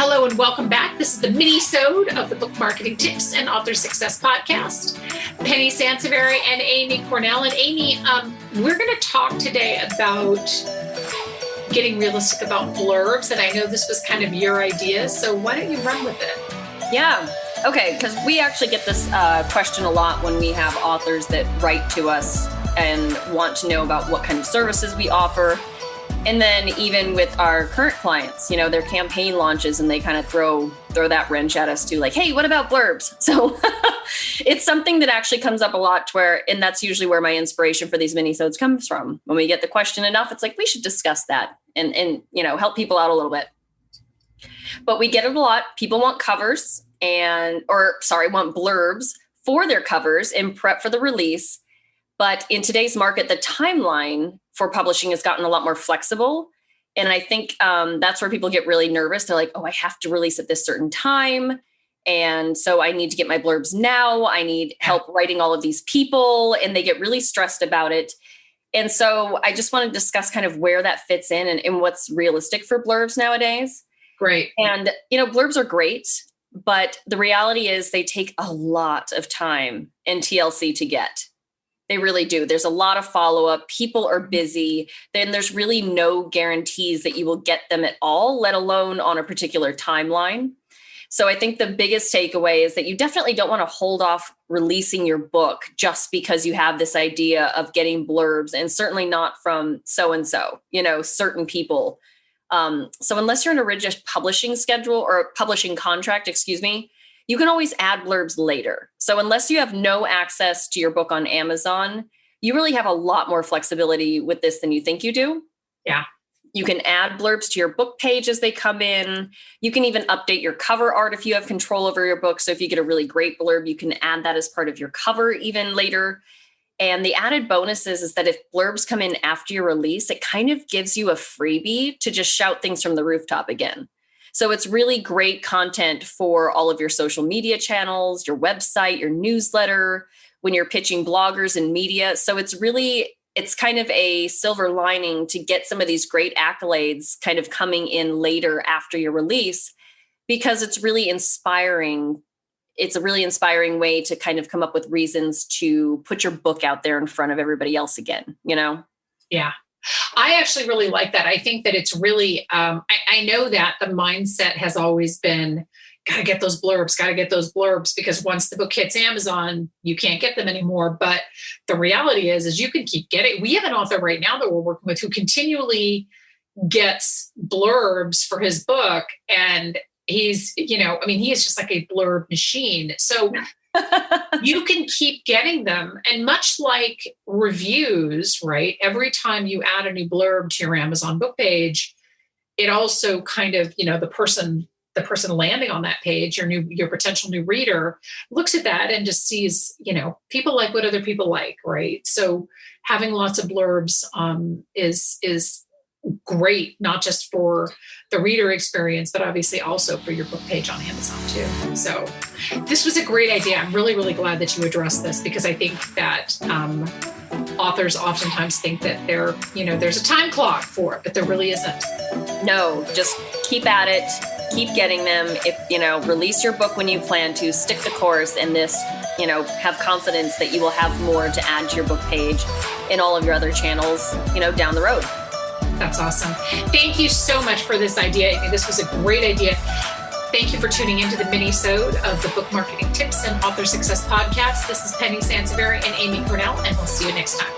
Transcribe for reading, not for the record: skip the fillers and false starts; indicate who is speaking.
Speaker 1: Hello and welcome back. This is the Minisode of the Book Marketing Tips and Author Success Podcast. Penny Sansevieri and Amy Cornell. And Amy, we're going to talk today about getting realistic about blurbs. And I know this was kind of your idea, so why don't you run with it?
Speaker 2: Yeah. Okay. Because we actually get this question a lot when we have authors that write to us and want to know about what kind of services we offer. And then even with our current clients, you know, their campaign launches and they kind of throw that wrench at us too, like, hey, what about blurbs? So it's something that actually comes up a lot and that's usually where my inspiration for these minisodes comes from. When we get the question enough, it's like, we should discuss that and you know, help people out a little bit. But we get it a lot. People want covers want blurbs for their covers in prep for the release. But in today's market, the timeline for publishing has gotten a lot more flexible. And I think that's where people get really nervous. They're like, oh, I have to release at this certain time. And so I need to get my blurbs now. I need help writing all of these people. And they get really stressed about it. And so I just want to discuss kind of where that fits in and what's realistic for blurbs nowadays.
Speaker 1: Great.
Speaker 2: And, you know, blurbs are great, but the reality is they take a lot of time in TLC to get. They really do. There's a lot of follow-up. People are busy. Then there's really no guarantees that you will get them at all, let alone on a particular timeline. So I think the biggest takeaway is that you definitely don't want to hold off releasing your book just because you have this idea of getting blurbs, and certainly not from so-and-so, you know, certain people. So unless you're in a rigid publishing schedule or a publishing contract, you can always add blurbs later. So unless you have no access to your book on Amazon, you really have a lot more flexibility with this than you think you do.
Speaker 1: Yeah.
Speaker 2: You can add blurbs to your book page as they come in. You can even update your cover art if you have control over your book. So if you get a really great blurb, you can add that as part of your cover even later. And the added bonus is that if blurbs come in after your release, it kind of gives you a freebie to just shout things from the rooftop again. So it's really great content for all of your social media channels, your website, your newsletter, when you're pitching bloggers and media. So it's kind of a silver lining to get some of these great accolades kind of coming in later after your release, because it's really inspiring. It's a really inspiring way to kind of come up with reasons to put your book out there in front of everybody else again, you know?
Speaker 1: Yeah. I actually really like that. I think that it's really, I know that the mindset has always been, got to get those blurbs, because once the book hits Amazon, you can't get them anymore. But the reality is you can keep getting, we have an author right now that we're working with who continually gets blurbs for his book. And he's, he is just like a blurb machine. So you can keep getting them. And much like reviews, right? Every time you add a new blurb to your Amazon book page, it also kind of, the person landing on that page, your potential new reader, looks at that and just sees, people like what other people like, right? So having lots of blurbs is great, not just for the reader experience, but obviously also for your book page on Amazon too. So this was a great idea. I'm really, really glad that you addressed this, because I think that authors oftentimes think that there's a time clock for it, but there really isn't.
Speaker 2: No, just keep at it, keep getting them. If, release your book when you plan to, stick the course, and have confidence that you will have more to add to your book page in all of your other channels, down the road.
Speaker 1: That's awesome. Thank you so much for this idea. This was a great idea. Thank you for tuning into the Minisode of the Book Marketing Tips and Author Success Podcast. This is Penny Sansevieri and Amy Cornell, and we'll see you next time.